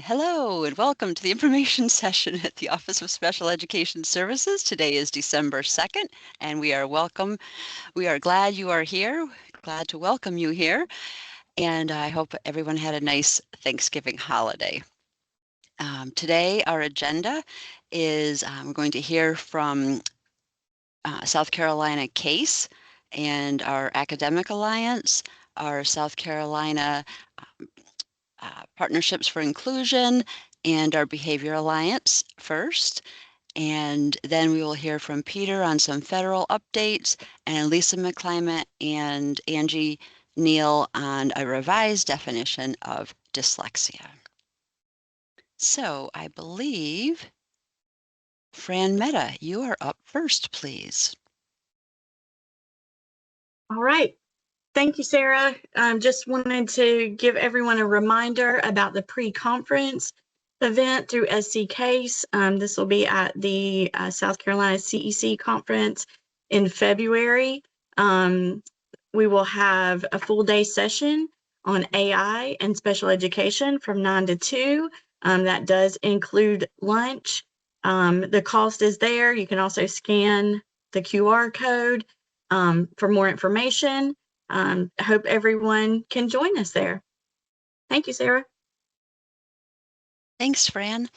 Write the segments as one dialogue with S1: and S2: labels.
S1: Hello and welcome to the information session at the Office of Special Education Services. Today is December 2nd and we are glad you are here, glad to welcome you here, and I hope everyone had a nice Thanksgiving holiday. Today our agenda is we're going to hear from South Carolina CASE and our Academic Alliance, our South Carolina Partnerships for Inclusion, and our Behavior Alliance first. And then we will hear from Peter on some federal updates, and Lisa McCliment and Angie Neal on a revised definition of dyslexia. So I believe, Fran Mehta, you are up first, please.
S2: All right. Thank you, Sarah. Just wanted to give everyone a reminder about the pre-conference event through SC CASE. This will be at the South Carolina CEC conference in February. We will have a full day session on AI and special education from 9 to 2. That does include lunch. The cost is there. You can also scan the QR code for more information. I hope everyone can join us there. Thank you, Sarah.
S1: Thanks, Fran.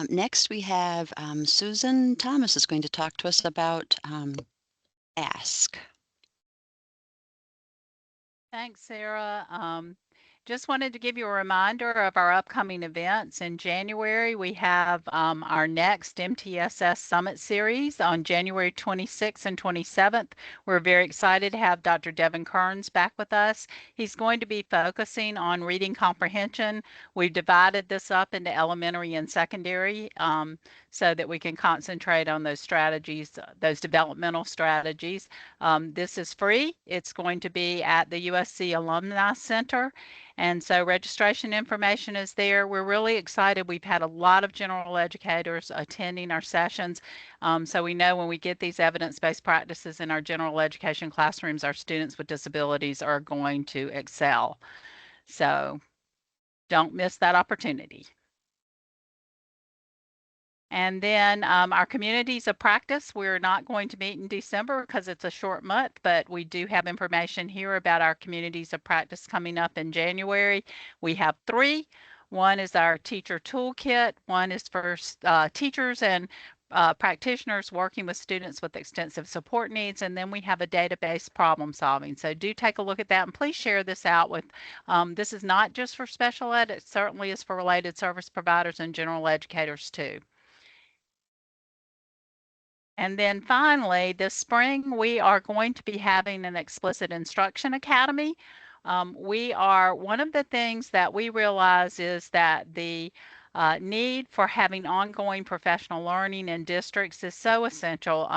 S1: Next, we have Susan Thomas is going to talk to us about ASK.
S3: Thanks, Sarah. Just wanted to give you a reminder of our upcoming events. In January, we have our next MTSS Summit Series on January 26th and 27th. We're very excited to have Dr. Devin Kearns back with us. He's going to be focusing on reading comprehension. We've divided this up into elementary and secondary so that we can concentrate on those strategies, those developmental strategies. This is free. It's going to be at the USC Alumni Center. And so registration information is there. We're really excited. We've had a lot of general educators attending our sessions. So we know when we get these evidence-based practices in our general education classrooms, our students with disabilities are going to excel. So don't miss that opportunity. And then our communities of practice, we're not going to meet in December because it's a short month, but we do have information here about our communities of practice coming up in January. We have 3. One is our teacher toolkit. One is for teachers and practitioners working with students with extensive support needs. And then we have a database problem solving. So do take a look at that and please share this out with, this is not just for special ed, it certainly is for related service providers and general educators too. And then finally, this spring, we are going to be having an Explicit Instruction Academy. One of the things that we realize is that the need for having ongoing professional learning in districts is so essential.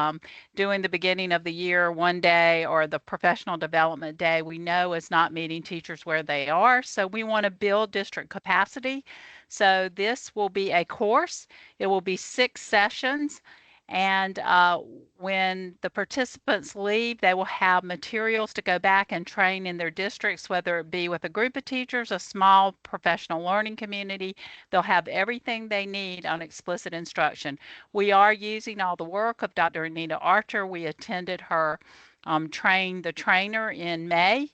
S3: Doing the beginning of the year one day or the professional development day, we know is not meeting teachers where they are. So we want to build district capacity. So this will be a course. It will be 6 sessions. And when the participants leave, they will have materials to go back and train in their districts, whether it be with a group of teachers, a small professional learning community. They'll have everything they need on explicit instruction. We are using all the work of Dr. Anita Archer. We attended her Train the Trainer in May.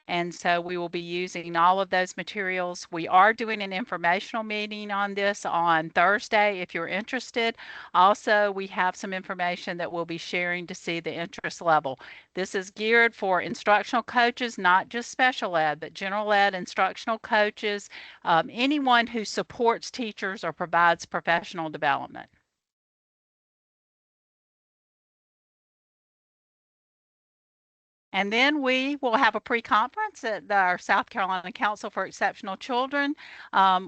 S3: And so we will be using all of those materials. We are doing an informational meeting on this on Thursday if you're interested. Also, we have some information that we'll be sharing to see the interest level. This is geared for instructional coaches, not just special ed, but general ed instructional coaches, anyone who supports teachers or provides professional development. And then we will have a pre-conference at our South Carolina Council for Exceptional Children.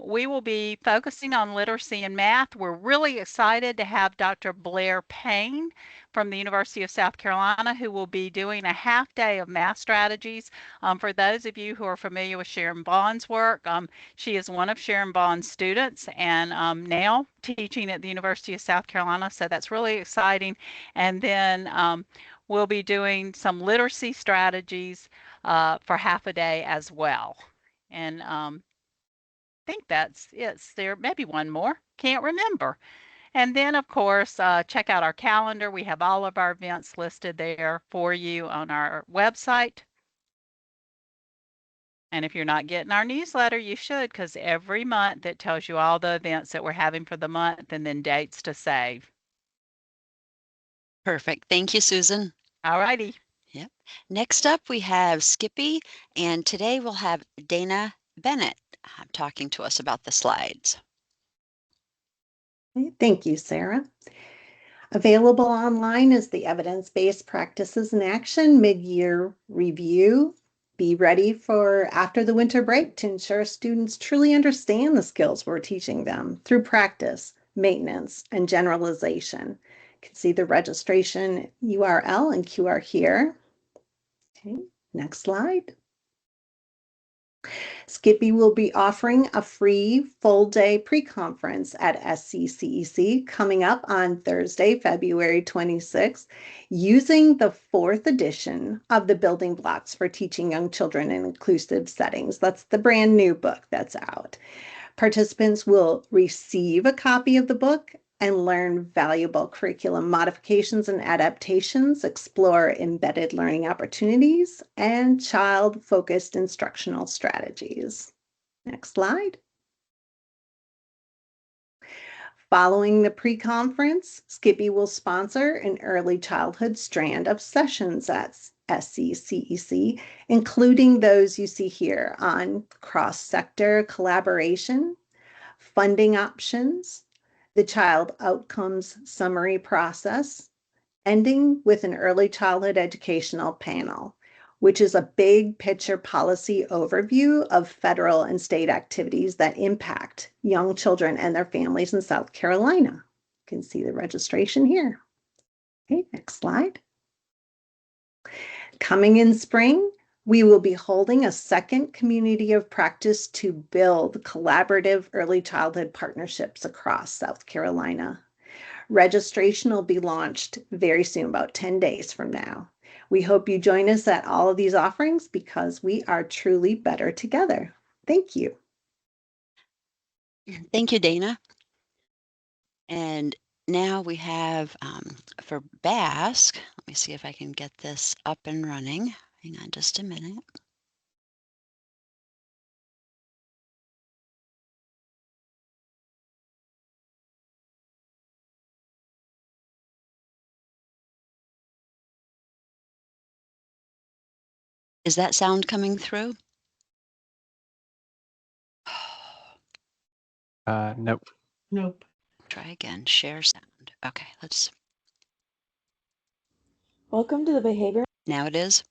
S3: We will be focusing on literacy and math. We're really excited to have Dr. Blair Payne from the University of South Carolina, who will be doing a half day of math strategies. For those of you who are familiar with Sharon Bond's work, she is one of Sharon Bond's students and now teaching at the University of South Carolina. So that's really exciting. And then we'll be doing some literacy strategies for half a day as well. And think that's it. There may be one more. Can't remember. And then, of course, check out our calendar. We have all of our events listed there for you on our website. And if you're not getting our newsletter, you should, because every month it tells you all the events that we're having for the month and then dates to save.
S1: Perfect. Thank you, Susan.
S3: All righty.
S1: Yep. Next up, we have Skippy, and today we'll have Dana Bennett talking to us about the slides.
S4: Thank you, Sarah. Available online is the Evidence-Based Practices in Action Mid-Year Review. Be ready for after the winter break to ensure students truly understand the skills we're teaching them through practice, maintenance, and generalization. You can see the registration URL and QR here. Okay, next slide. Skippy will be offering a free full-day pre-conference at SC CEC coming up on Thursday, February 26th, using the 4th edition of the Building Blocks for Teaching Young Children in Inclusive Settings. That's the brand new book that's out. Participants will receive a copy of the book and learn valuable curriculum modifications and adaptations, explore embedded learning opportunities, and child-focused instructional strategies. Next slide. Following the pre-conference, Skippy will sponsor an early childhood strand of sessions at SC CEC, including those you see here on cross-sector collaboration, funding options, the child outcomes summary process, ending with an early childhood educational panel, which is a big picture policy overview of federal and state activities that impact young children and their families in South Carolina. You can see the registration here. Okay, next slide. Coming in spring, we will be holding a second community of practice to build collaborative early childhood partnerships across South Carolina. Registration will be launched very soon, about 10 days from now. We hope you join us at all of these offerings because we are truly better together. Thank you.
S1: Thank you, Dana. And now we have for Basque, let me see if I can get this up and running. Hang on just a minute. Is that sound coming through?
S5: Nope.
S2: Nope.
S1: Try again, share sound. Okay, let's,
S6: Welcome to the Behavior
S1: now it is.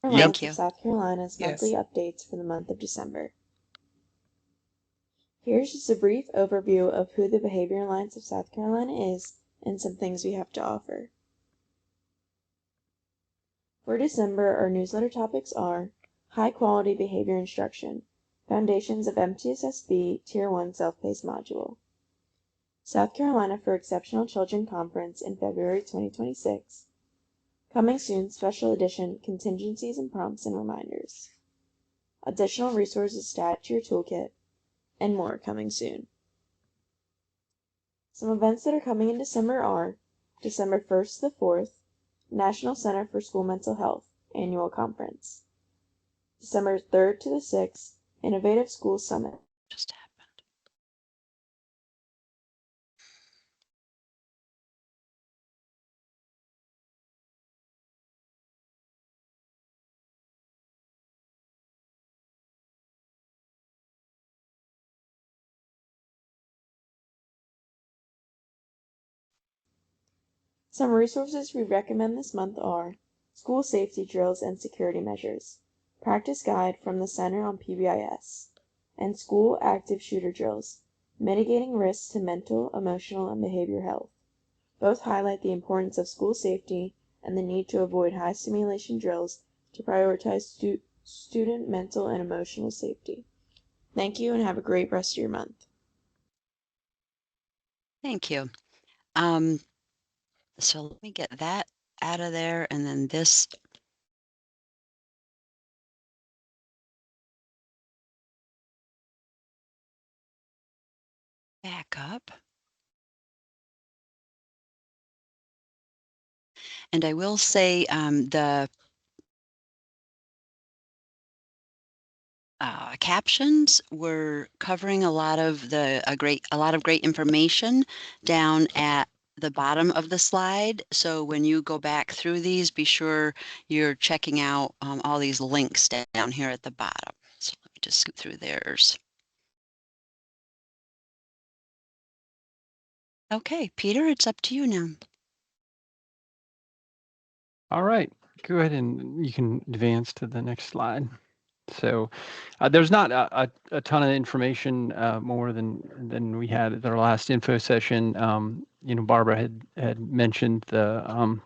S6: Alliance
S1: Thank you.
S6: of South Carolina's monthly updates for the month of December. Here's just a brief overview of who the Behavior Alliance of South Carolina is and some things we have to offer. For December, our newsletter topics are High-Quality Behavior Instruction, Foundations of MTSSB Tier 1 Self-Paced Module, South Carolina for Exceptional Children Conference in February 2026, Coming Soon Special Edition Contingencies and Prompts and Reminders, additional resources to add to your toolkit, and more coming soon. Some events that are coming in December are December 1st to the 4th, National Center for School Mental Health Annual Conference. December 3rd to the 6th, Innovative School Summit.
S1: Just happened.
S6: Some resources we recommend this month are School Safety Drills and Security Measures, Practice Guide from the Center on PBIS, and School Active Shooter Drills, Mitigating Risks to Mental, Emotional, and Behavior Health. Both highlight the importance of school safety and the need to avoid high stimulation drills to prioritize student mental and emotional safety. Thank you and have a great rest of your month.
S1: Thank you. So let me get that out of there, and then this. back up. And I will say the captions were covering a lot of great information down at the bottom of the slide. So when you go back through these, be sure you're checking out all these links down here at the bottom. So let me just scoot through theirs. Okay, Peter, it's up to you now.
S5: All right, go ahead and you can advance to the next slide. So there's not a ton of information more than we had at our last info session. Barbara had mentioned the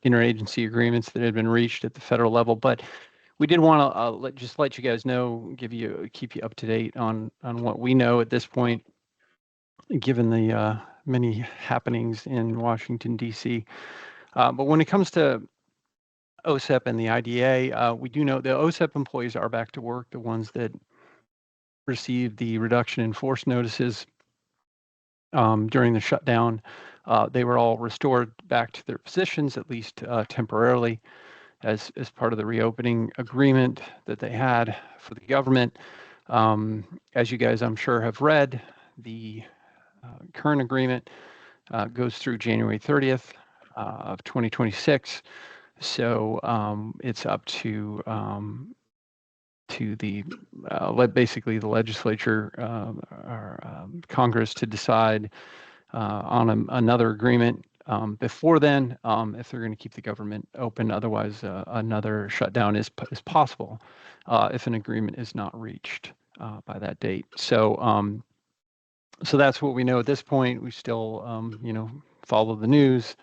S5: interagency agreements that had been reached at the federal level, but we did want to just let you guys know, keep you up to date on what we know at this point, given the many happenings in Washington, D.C. But when it comes to OSEP and the IDA, we do know the OSEP employees are back to work, the ones that received the reduction in force notices during the shutdown. They were all restored back to their positions, at least temporarily, as part of the reopening agreement that they had for the government. As you guys, I'm sure, have read, the current agreement goes through January 30th of 2026. So it's up to the basically the legislature or Congress to decide on another agreement before then, if they're going to keep the government open. Otherwise, another shutdown is possible if an agreement is not reached by that date. So that's what we know at this point. We still follow the news,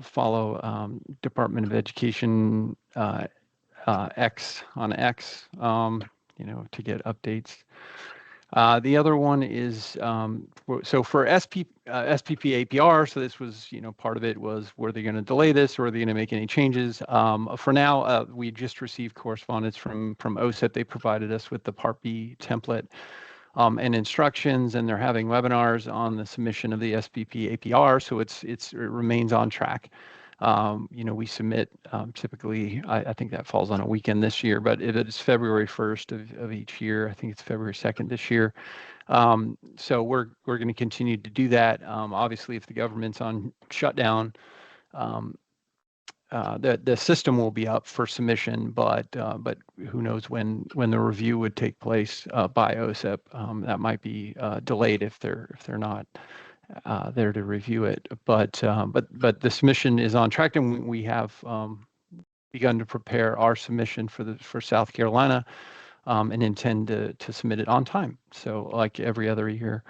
S5: follow Department of Education X on X, to get updates. The other one is so for SPP APR. So this was, part of it was, were they going to delay this, or are they going to make any changes? For now, we just received correspondence from OSEP. They provided us with the Part B template and instructions, and they're having webinars on the submission of the SPP APR. So it remains on track. We submit typically, I think that falls on a weekend this year, but if it's February 1st of each year, I think it's February 2nd this year. So we're going to continue to do that. Obviously, if the government's on shutdown, the system will be up for submission, but who knows when the review would take place by OSEP. That might be delayed if they're not there to review it. But the submission is on track, and we have begun to prepare our submission for South Carolina, and intend to submit it on time. So like every other year.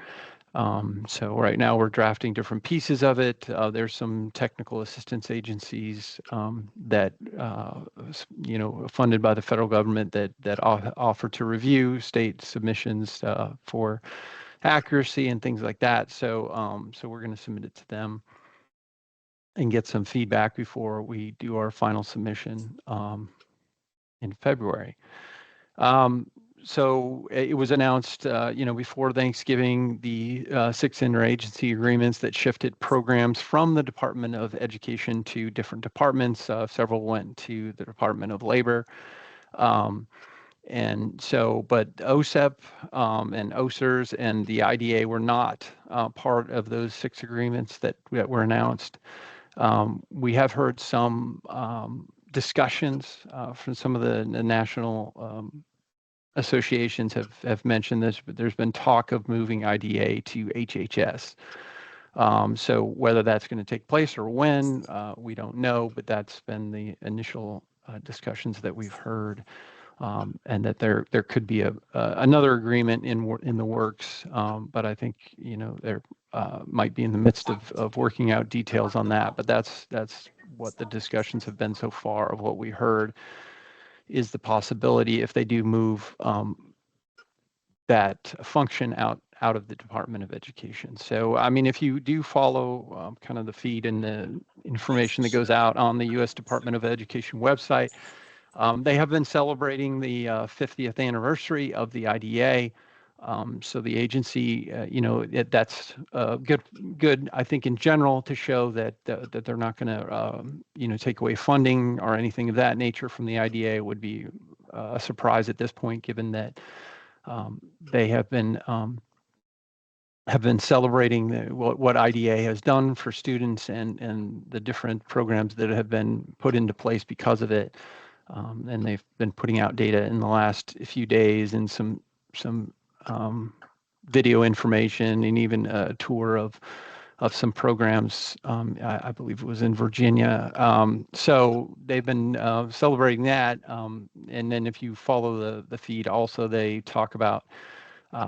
S5: So right now we're drafting different pieces of it. There's some technical assistance agencies that funded by the federal government that offer to review state submissions for accuracy and things like that. So we're going to submit it to them and get some feedback before we do our final submission in February. So it was announced, before Thanksgiving, the 6 interagency agreements that shifted programs from the Department of Education to different departments. Several went to the Department of Labor. And so, but OSEP and OSERS and the IDA were not part of those 6 agreements that were announced. We have heard some discussions from some of the national associations have mentioned this, but there's been talk of moving IDA to HHS. So whether that's going to take place or when, we don't know, but that's been the initial discussions that we've heard, and that there could be another agreement in the works. But I think there might be in the midst of working out details on that. But that's what the discussions have been so far of what we heard. Is the possibility, if they do move that function out of the Department of Education. So, I mean, if you do follow kind of the feed and the information that goes out on the U.S. Department of Education website, they have been celebrating the 50th anniversary of the IDA. So the agency, that's good, I think, in general, to show that that they're not going to, take away funding or anything of that nature from the IDA. It would be a surprise at this point, given that they have been celebrating what IDA has done for students and the different programs that have been put into place because of it. And they've been putting out data in the last few days and some video information and even a tour of some programs. I believe it was in Virginia. So they've been celebrating that. And then if you follow the feed, also they talk about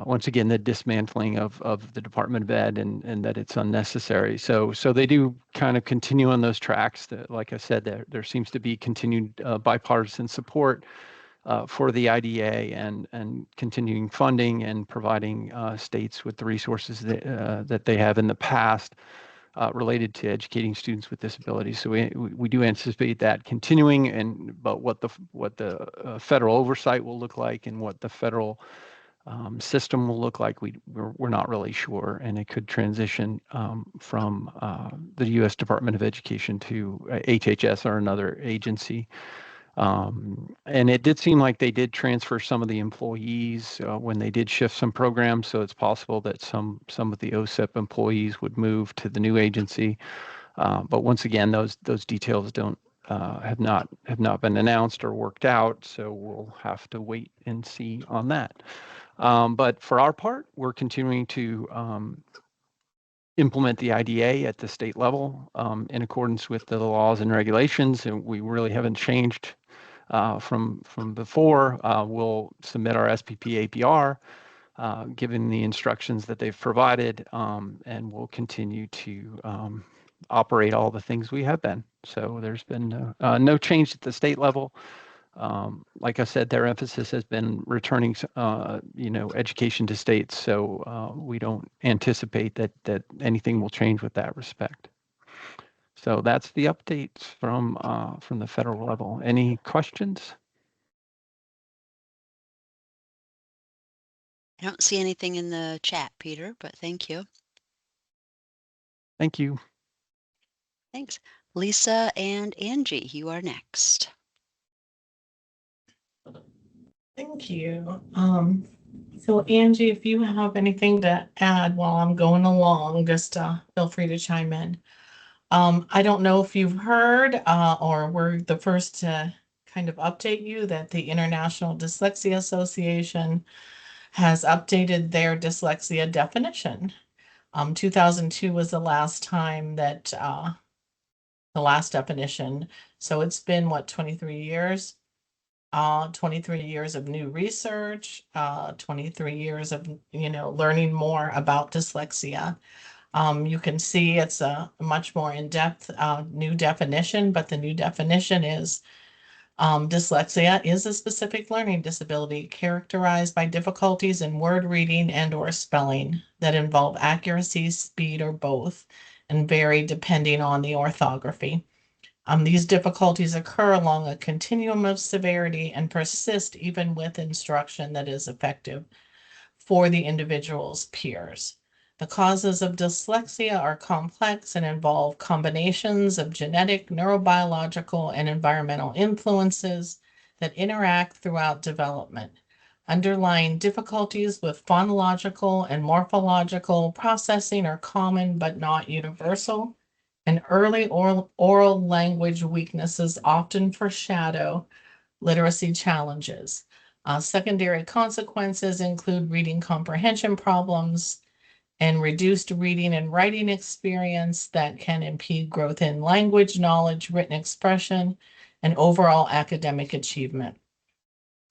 S5: once again the dismantling of the Department of Ed and that it's unnecessary. So they do kind of continue on those tracks. That, like I said, there seems to be continued bipartisan support for the IDA and continuing funding and providing states with the resources that they have in the past related to educating students with disabilities. So we do anticipate that continuing, but what the federal oversight will look like and what the federal system will look like, we're not really sure, and it could transition from the U.S. Department of Education to HHS or another agency. And it did seem like they did transfer some of the employees when they did shift some programs, so it's possible that some of the OSIP employees would move to the new agency. But once again, those details don't have not been announced or worked out, so we'll have to wait and see on that. But for our part, we're continuing to implement the IDA at the state level in accordance with the laws and regulations, and we really haven't changed from before. We'll submit our SPP APR given the instructions that they've provided, and we'll continue to operate all the things we have been. So there's been no change at the state level. Like I said, their emphasis has been returning, education to states. So we don't anticipate that anything will change with that respect. So that's the updates from the federal level. Any questions?
S1: I don't see anything in the chat, Peter, but thank you.
S5: Thank you.
S1: Thanks. Lisa and Angie, you are next.
S7: Thank you. So Angie, if you have anything to add while I'm going along, just feel free to chime in. I don't know if you've heard or we're the first to kind of update you that the International Dyslexia Association has updated their dyslexia definition. 2002 was the last time that the last definition. So it's been, what, 23 years? 23 years of new research, 23 years of, learning more about dyslexia. You can see it's a much more in-depth new definition, but the new definition is dyslexia is a specific learning disability characterized by difficulties in word reading and or spelling that involve accuracy, speed, or both, and vary depending on the orthography. These difficulties occur along a continuum of severity and persist even with instruction that is effective for the individual's peers. The causes of dyslexia are complex and involve combinations of genetic, neurobiological, and environmental influences that interact throughout development. Underlying difficulties with phonological and morphological processing are common but not universal. And early oral language weaknesses often foreshadow literacy challenges. Secondary consequences include reading comprehension problems and reduced reading and writing experience that can impede growth in language, knowledge, written expression, and overall academic achievement.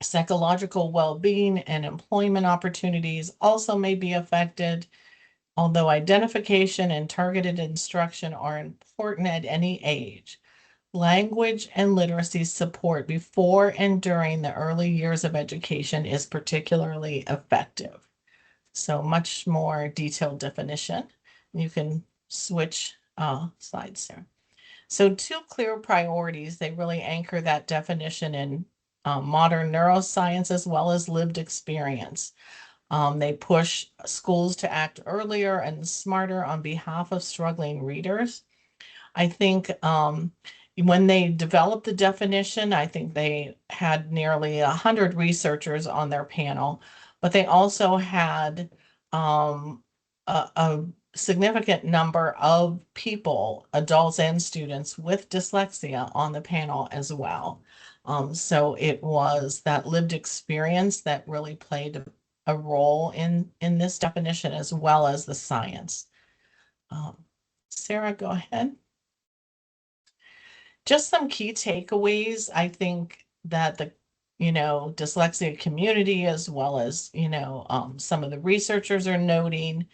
S7: Psychological well-being and employment opportunities also may be affected. Although identification and targeted instruction are important at any age, language and literacy support before and during the early years of education is particularly effective. So much more detailed definition. You can switch slides there. So 2 clear priorities, they really anchor that definition in modern neuroscience as well as lived experience. They push schools to act earlier and smarter on behalf of struggling readers. I think when they developed the definition, I think they had nearly 100 researchers on their panel, but they also had a significant number of people, adults and students with dyslexia on the panel as well. So it was that lived experience that really played a role in this definition as well as the science. Sarah, go ahead. Just some key takeaways. I think that the dyslexia community, as well as some of the researchers are noting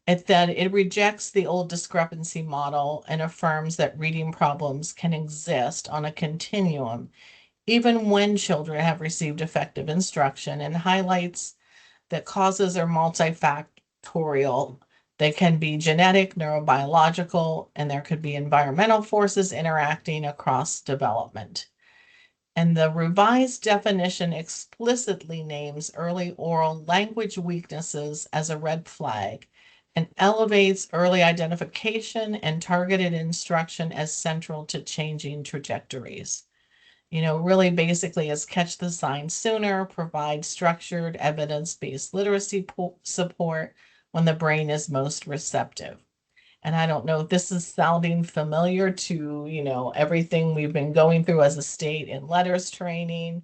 S7: that it rejects the old discrepancy model and affirms that reading problems can exist on a continuum even when children have received effective instruction, and highlights that causes are multifactorial. They can be genetic, neurobiological, and there could be environmental forces interacting across development. And the revised definition explicitly names early oral language weaknesses as a red flag and elevates early identification and targeted instruction as central to changing trajectories. Really basically is catch the signs sooner, provide structured evidence-based literacy support when the brain is most receptive. And I don't know if this is sounding familiar to, everything we've been going through as a state in letters training,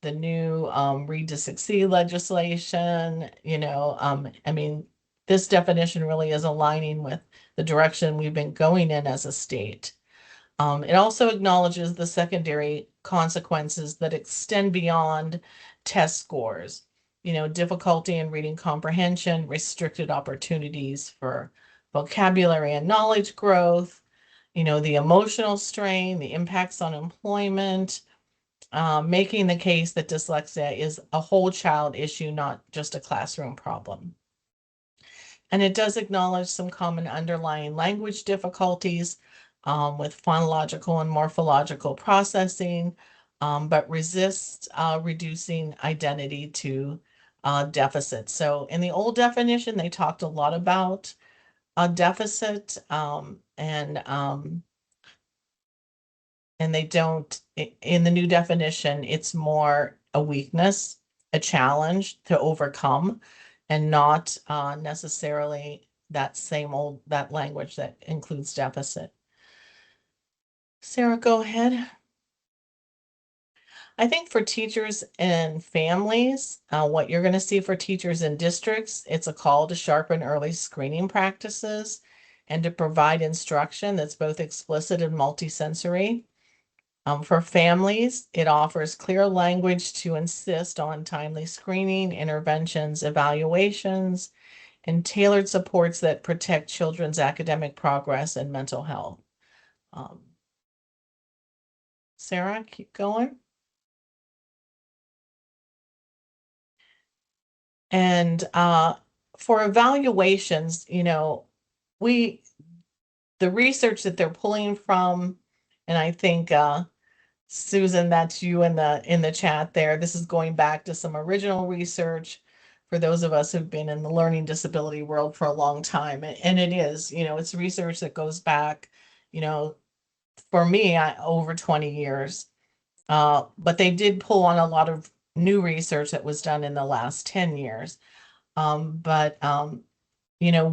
S7: the new Read to Succeed legislation, I mean, this definition really is aligning with the direction we've been going in as a state. It also acknowledges the secondary consequences that extend beyond test scores, difficulty in reading comprehension, restricted opportunities for vocabulary and knowledge growth, the emotional strain, the impacts on employment, making the case that dyslexia is a whole child issue, not just a classroom problem. And it does acknowledge some common underlying language difficulties with phonological and morphological processing, but resists reducing identity to deficit. So in the old definition, they talked a lot about a deficit and they don't, in the new definition, it's more a weakness, a challenge to overcome, and not necessarily that language that includes deficit. Sarah, go ahead. I think for teachers and families, what you're going to see for teachers and districts, it's a call to sharpen early screening practices and to provide instruction that's both explicit and multisensory. For families, it offers clear language to insist on timely screening, interventions, evaluations, and tailored supports that protect children's academic progress and mental health. Sarah, keep going. And for evaluations, the research that they're pulling from, and I think Susan, that's you in the chat there. This is going back to some original research for those of us who've been in the learning disability world for a long time. And it is, it's research that goes back, for me, over 20 years. But they did pull on a lot of new research that was done in the last 10 years. When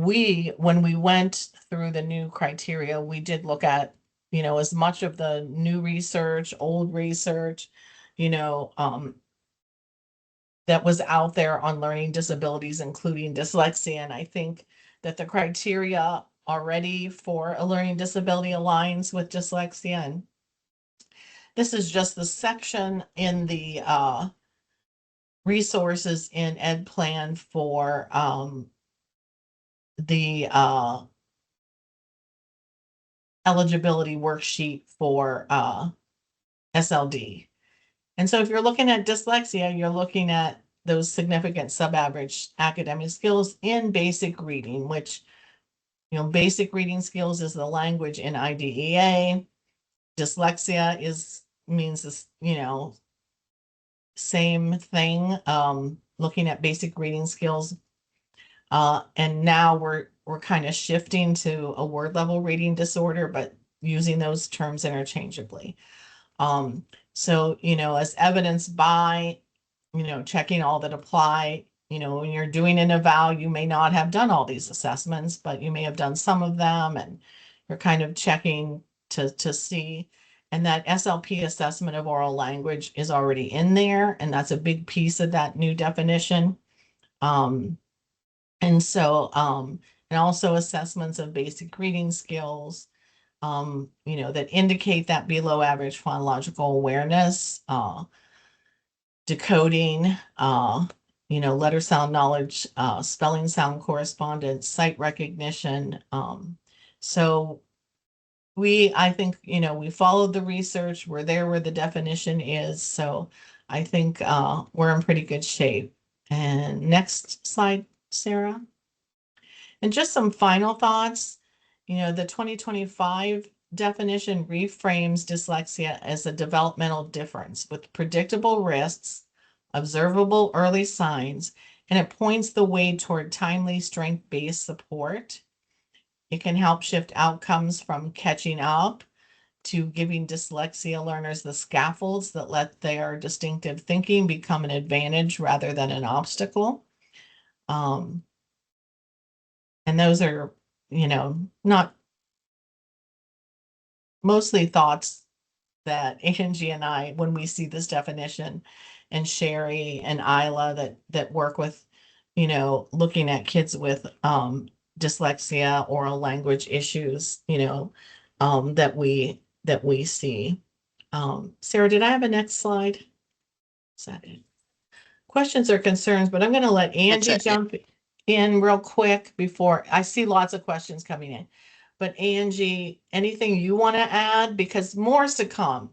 S7: we went through the new criteria, we did look at as much of the new research, old research, that was out there on learning disabilities, including dyslexia. And I think that the criteria already for a learning disability aligns with dyslexia. And this is just the section in the resources in Ed Plan for the eligibility worksheet for SLD. And so if you're looking at dyslexia, you're looking at those significant sub-average academic skills in basic reading, which, basic reading skills is the language in IDEA. Dyslexia means this, same thing. looking at basic reading skills. And now we're kind of shifting to a word level reading disorder, but using those terms interchangeably. So, as evidenced by, checking all that apply, when you're doing an eval, you may not have done all these assessments, but you may have done some of them, and you're kind of checking to see. And that SLP assessment of oral language is already in there, and that's a big piece of that new definition. And so, and also assessments of basic reading skills, that indicate that below average phonological awareness, decoding, letter sound knowledge, spelling sound correspondence, sight recognition. So I think, we followed the research. We're there where the definition is. So I think we're in pretty good shape. And next slide, Sarah. And just some final thoughts. The 2025 definition reframes dyslexia as a developmental difference with predictable risks, observable early signs, and it points the way toward timely strength-based support. It can help shift outcomes from catching up to giving dyslexia learners the scaffolds that let their distinctive thinking become an advantage rather than an obstacle. And those are, not mostly thoughts that Angie and I, when we see this definition, and Sherry and Isla that work with, looking at kids with dyslexia, oral language issues, that we see. Sarah, did I have a next slide? Is that it? Questions or concerns, but I'm going to let Angie jump in real quick before I see lots of questions coming in. But Angie, anything you want to add? Because more is to come.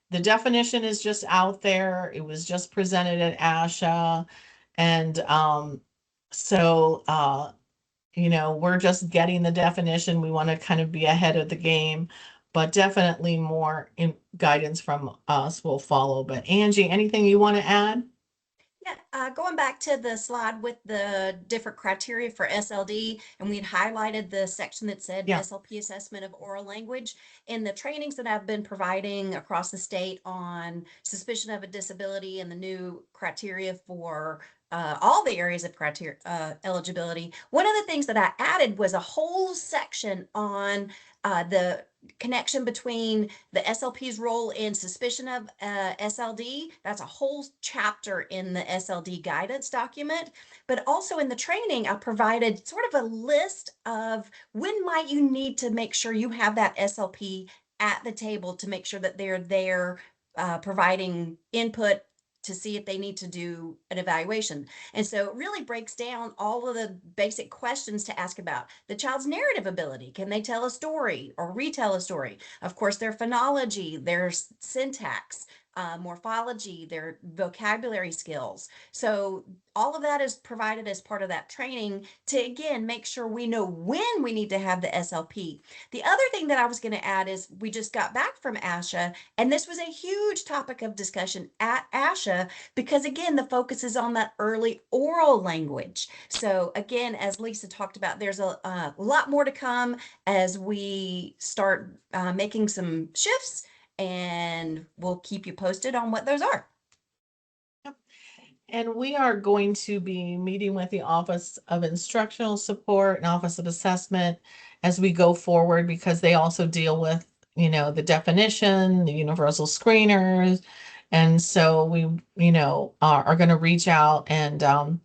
S7: The definition is just out there. It was just presented at ASHA. And so, we're just getting the definition. We want to kind of be ahead of the game, but definitely more guidance from us will follow. But Angie, anything you want to add?
S8: Yeah, going back to the slide with the different criteria for SLD, and we had highlighted the section that said SLP assessment of oral language. In the trainings that I've been providing across the state on suspicion of a disability and the new criteria for all the areas of criteria eligibility, one of the things that I added was a whole section on the connection between the SLP's role in suspicion of SLD. That's a whole chapter in the SLD guidance document. But also in the training, I provided sort of a list of when might you need to make sure you have that SLP at the table to make sure that they're there providing input to see if they need to do an evaluation. And so it really breaks down all of the basic questions to ask about the child's narrative ability. Can they tell a story or retell a story? Of course, their phonology, their syntax, morphology, their vocabulary skills. So all of that is provided as part of that training to, again, make sure we know when we need to have the SLP. The other thing that I was going to add is we just got back from ASHA, and this was a huge topic of discussion at ASHA because, again, the focus is on that early oral language. So, again, as Lisa talked about, there's a lot more to come as we start making some shifts, and we'll keep you posted on what those are.
S7: And we are going to be meeting with the Office of Instructional Support and Office of Assessment as we go forward, because they also deal with, the definition, the universal screeners. And so we, are going to reach out, and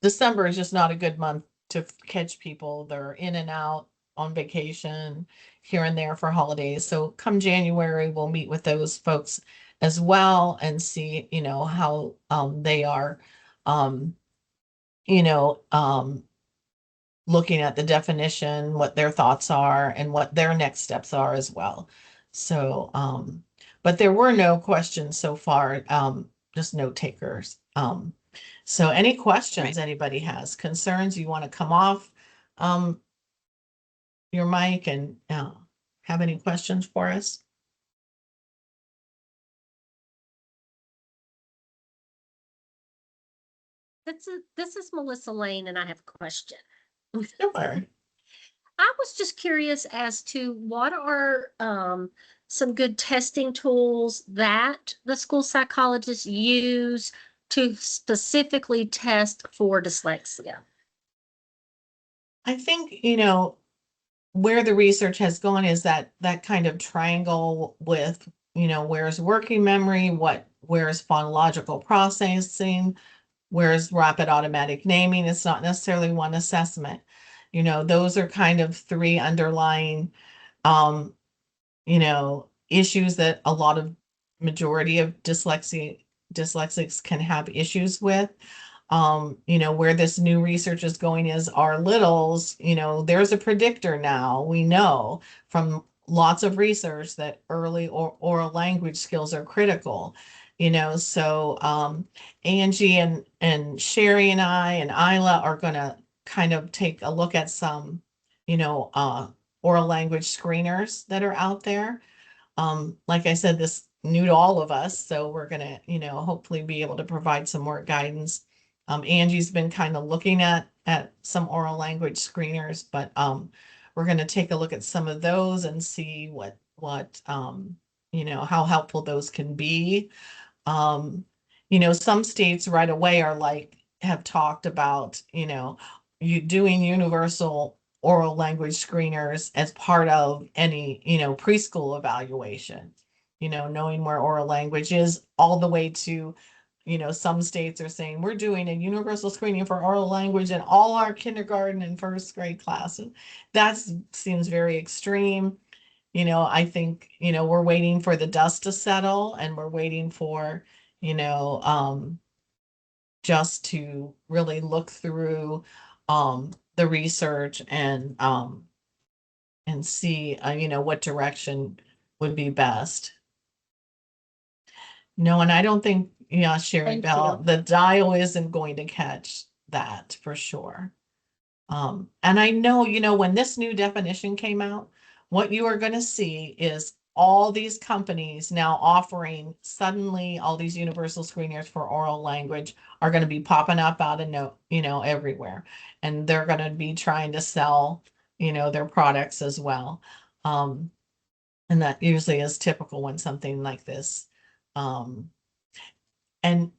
S7: December is just not a good month to catch people. They're in and out on vacation here and there for holidays. So come January, we'll meet with those folks as well and see, how they are, looking at the definition, what their thoughts are, and what their next steps are as well. So, but there were no questions so far, just note takers. So any questions anybody has, concerns, you want to come off your mic and have any questions for us?
S9: This is Melissa Lane, and I have a question.
S7: Sure.
S9: I was just curious as to what are some good testing tools that the school psychologists use to specifically test for dyslexia?
S7: I think, where the research has gone is that kind of triangle with, where's working memory, where's phonological processing, where's rapid automatic naming. It's not necessarily one assessment. Those are kind of three underlying, issues that a lot of majority of dyslexics can have issues with. Where this new research is going is our littles, there's a predictor now. We know from lots of research that early oral language skills are critical. So Angie and Sherry and I and Isla are going to kind of take a look at some, oral language screeners that are out there. Like I said, this new to all of us, so we're gonna, hopefully be able to provide some more guidance. Angie's been kind of looking at some oral language screeners, but we're going to take a look at some of those and see what how helpful those can be. Some states right away are have talked about, you doing universal oral language screeners as part of any, preschool evaluation, knowing where oral language is all the way to, some states are saying we're doing a universal screening for oral language in all our kindergarten and first grade classes. That seems very extreme. I think, we're waiting for the dust to settle, and we're waiting for, just to really look through the research and see, what direction would be best. No, and I don't think, Sherry
S9: Thank
S7: Bell,
S9: you.
S7: the dial isn't going to catch that for sure. And I know, when this new definition came out, what you are going to see is all these companies now offering suddenly all these universal screeners for oral language are going to be popping up out of everywhere. And they're going to be trying to sell, their products as well. And that usually is typical when something like this. And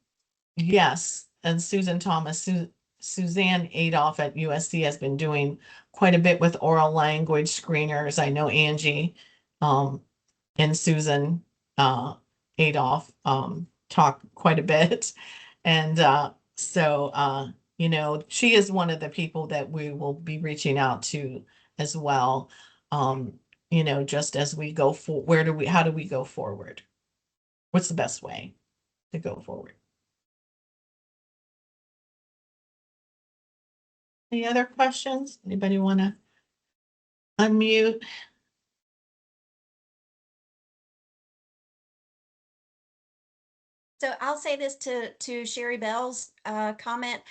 S7: yes, and Susan Thomas, Suzanne Adolph at USC has been doing quite a bit with oral language screeners. I know Angie and Susan Adolph talk quite a bit. And so, she is one of the people that we will be reaching out to as well. Just as we go for, how do we go forward? What's the best way to go forward? Any other questions? Anybody want to unmute?
S8: So I'll say this to Sherry Bell's comment.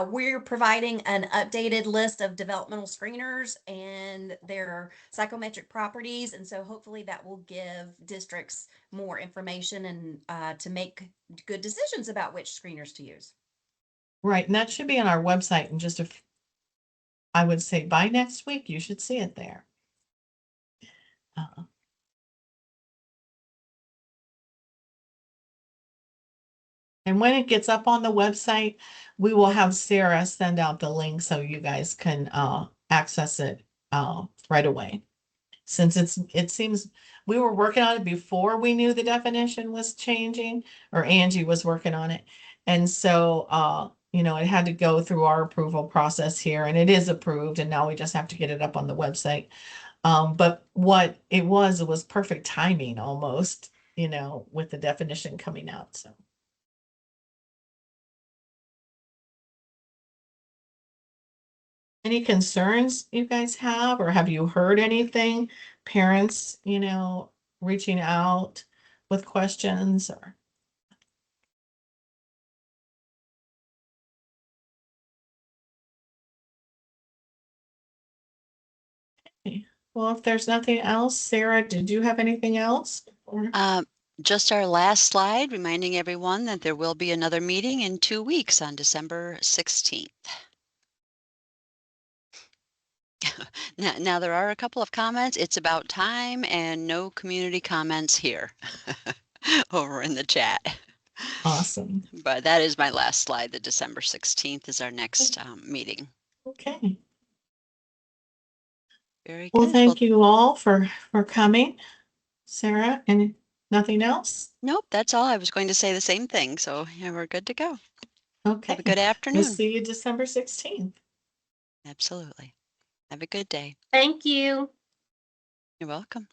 S8: We're providing an updated list of developmental screeners and their psychometric properties. And so hopefully that will give districts more information and to make good decisions about which screeners to use.
S7: Right, and that should be on our website in just I would say by next week, you should see it there. And when it gets up on the website, we will have Sarah send out the link so you guys can access it right away. Since it seems we were working on it before we knew the definition was changing, or Angie was working on it. And so, it had to go through our approval process here, and it is approved, and now we just have to get it up on the website. But what it was perfect timing almost, with the definition coming out. So. Any concerns you guys have, or have you heard anything? Parents, reaching out with questions or? Okay. Well, if there's nothing else, Sarah, did you have anything else?
S1: Just our last slide, reminding everyone that there will be another meeting in 2 weeks on December 16th. Now there are a couple of comments. It's about time and no community comments here over in the chat.
S7: Awesome.
S1: But that is my last slide. The December 16th is our next meeting.
S7: Okay.
S1: Very good.
S7: Well, thank you all for coming. Sarah, and nothing else?
S1: Nope, that's all. I was going to say the same thing. So yeah, we're good to go.
S7: Okay.
S1: Have a good
S7: We'll
S1: afternoon.
S7: see you December 16th.
S1: Absolutely. Have a good day.
S9: Thank you.
S1: You're welcome.